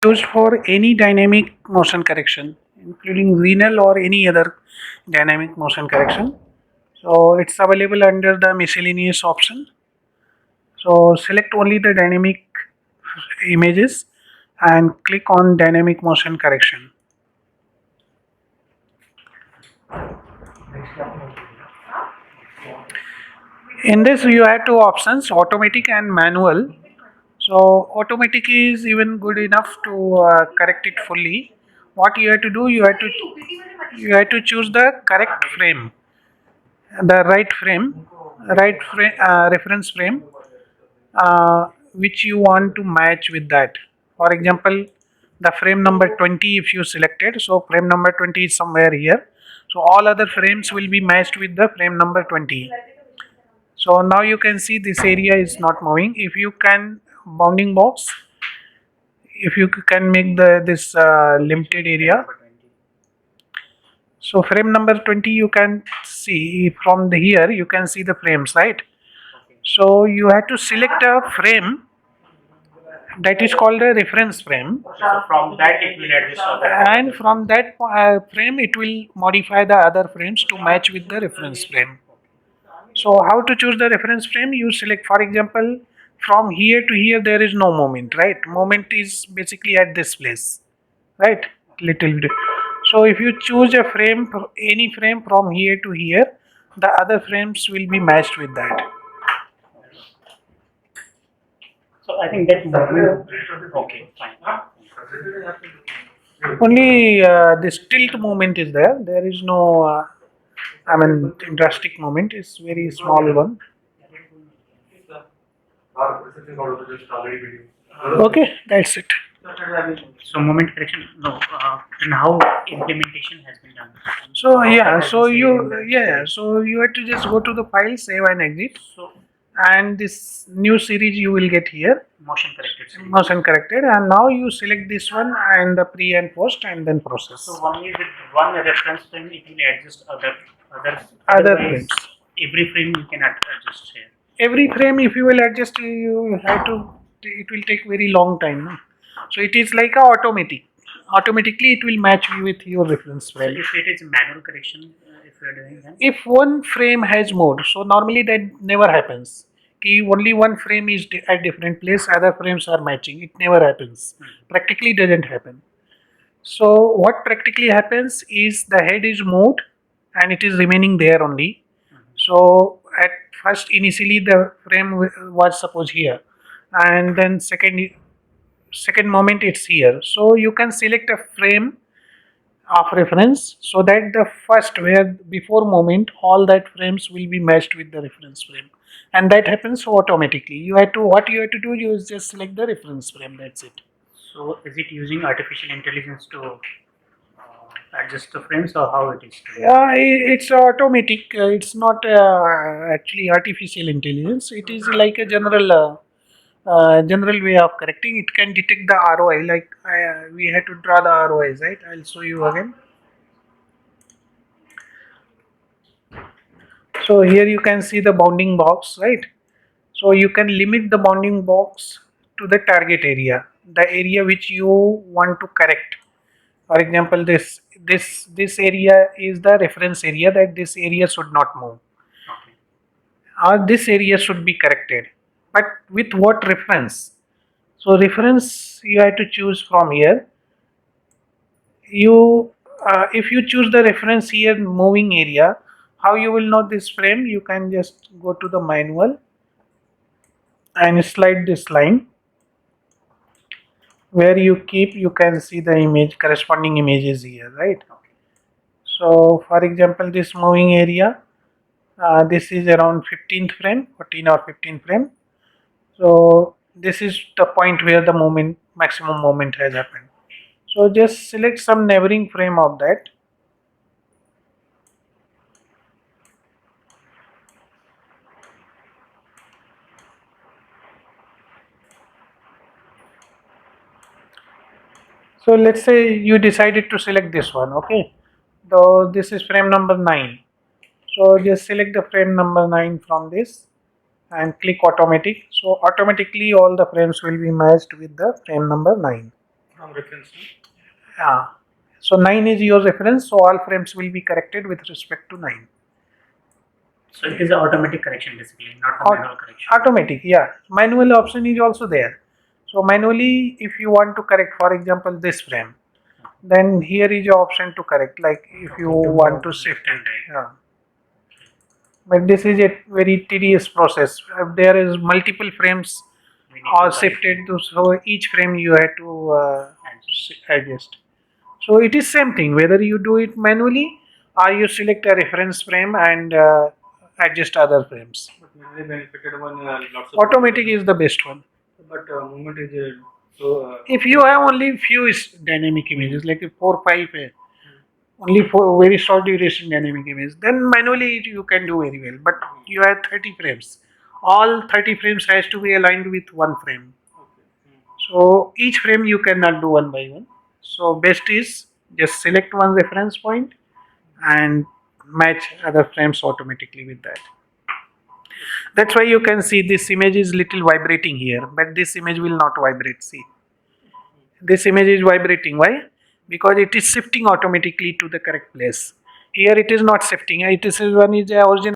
Used for any dynamic motion correction, including renal or any other dynamic motion correction. So it's available under the miscellaneous option. So select only the dynamic images and click on dynamic motion correction. In this you have two options, automatic and manual. So automatic is even good enough to correct it fully. What you have to do, you have to choose the correct frame, the right frame, reference frame, which you want to match with that. For example, the frame number 20 if you selected, so frame number 20 is somewhere here. So all other frames will be matched with the frame number 20. So now you can see this area is not moving. If you can bounding box, if you can make this limited area. So frame number 20 you can see from here, you can see the frames, right? So you have to select a frame that is called a reference frame. So from that it will adjust other. And from that frame it will modify the other frames to match with the reference frame. So how to choose the reference frame? You select, for example, from here to here there is no moment, right? Moment is basically at this place, right? Little bit. So if you choose a frame, any frame from here to here, the other frames will be matched with that. So I think that movement. Okay, fine. Only this tilt movement is there. There is no, drastic movement. It's very small one. Okay, that's it. So moment correction, no, and how implementation has been done. So you have to just go to the file, save and exit. So And this new series you will get here, motion corrected. motion corrected, and now you select this one and the pre and post and then process. So only with one reference frame it will adjust other Other otherwise, frames. every frame you can adjust here. Every frame if you will adjust, you have to, it will take very long time. No? So it is like a automatic. Automatically it will match with your reference So frame. if it is manual correction, if you are doing that. If one frame has moved, so normally that never happens. Only one frame is at different place, other frames are matching. It never happens. Practically doesn't happen. So what practically happens is the head is moved and it is remaining there only. So at first initially the frame was suppose here, and then second moment it's here. So you can select a frame of reference so that the first where before moment all that frames will be matched with the reference frame, and that happens automatically. What you have to do, you just select the reference frame, that's it. So is it using artificial intelligence to adjust the frames or how it is? Yeah, it's automatic. It's not actually artificial intelligence. It is like a general way of correcting. It can detect the ROI. Like we had to draw the ROIs, right? I'll show you again. So here you can see the bounding box, right? So you can limit the bounding box to the target area, the area which you want to correct. For example, this area is the reference area, that this area should not move, Okay. or this area should be corrected. But with what reference? So reference you have to choose from here. You if you choose the reference here, moving area, how you will know this frame? You can just go to the manual and slide this line. Where you keep, you can see the image, corresponding images here, right? So for example, this moving area, this is around 15th frame, 14 or 15 frame. So this is the point where the moment, maximum moment has happened. So just select some neighboring frame of that. So let's say you decided to select this one, okay? So this is frame number 9. So just select the frame number 9 from this and click automatic. So automatically all the frames will be matched with the frame number 9. from reference. No? Yeah. So 9 is your reference, so all frames will be corrected with respect to 9. So it is an automatic correction basically, not a Aut- manual correction. Automatic, yeah. Manual option is also there. So manually, if you want to correct, for example, this frame, then here is your option to correct. Like if you Okay, to want to move shift left and it, right. yeah. But this is a very tedious process. If there is multiple frames We need all to correct shifted, it. to, so each frame you have to Adjust. adjust. So it is same thing whether you do it manually or you select a reference frame and adjust other frames. But manually benefited one lots of. Automatic is the best one. But movement is so. If you have only few dynamic images like 4 5 only for very short duration dynamic image, then manually you can do very well. But you have 30 frames, all 30 frames has to be aligned with one frame. Okay. So each frame you cannot do one by one. So best is just select one reference point and match other frames automatically with that. That's why you can see this image is little vibrating here, but this image will not vibrate. See, this image is vibrating. Why? Because it is shifting automatically to the correct place. Here it is not shifting. It is one is the original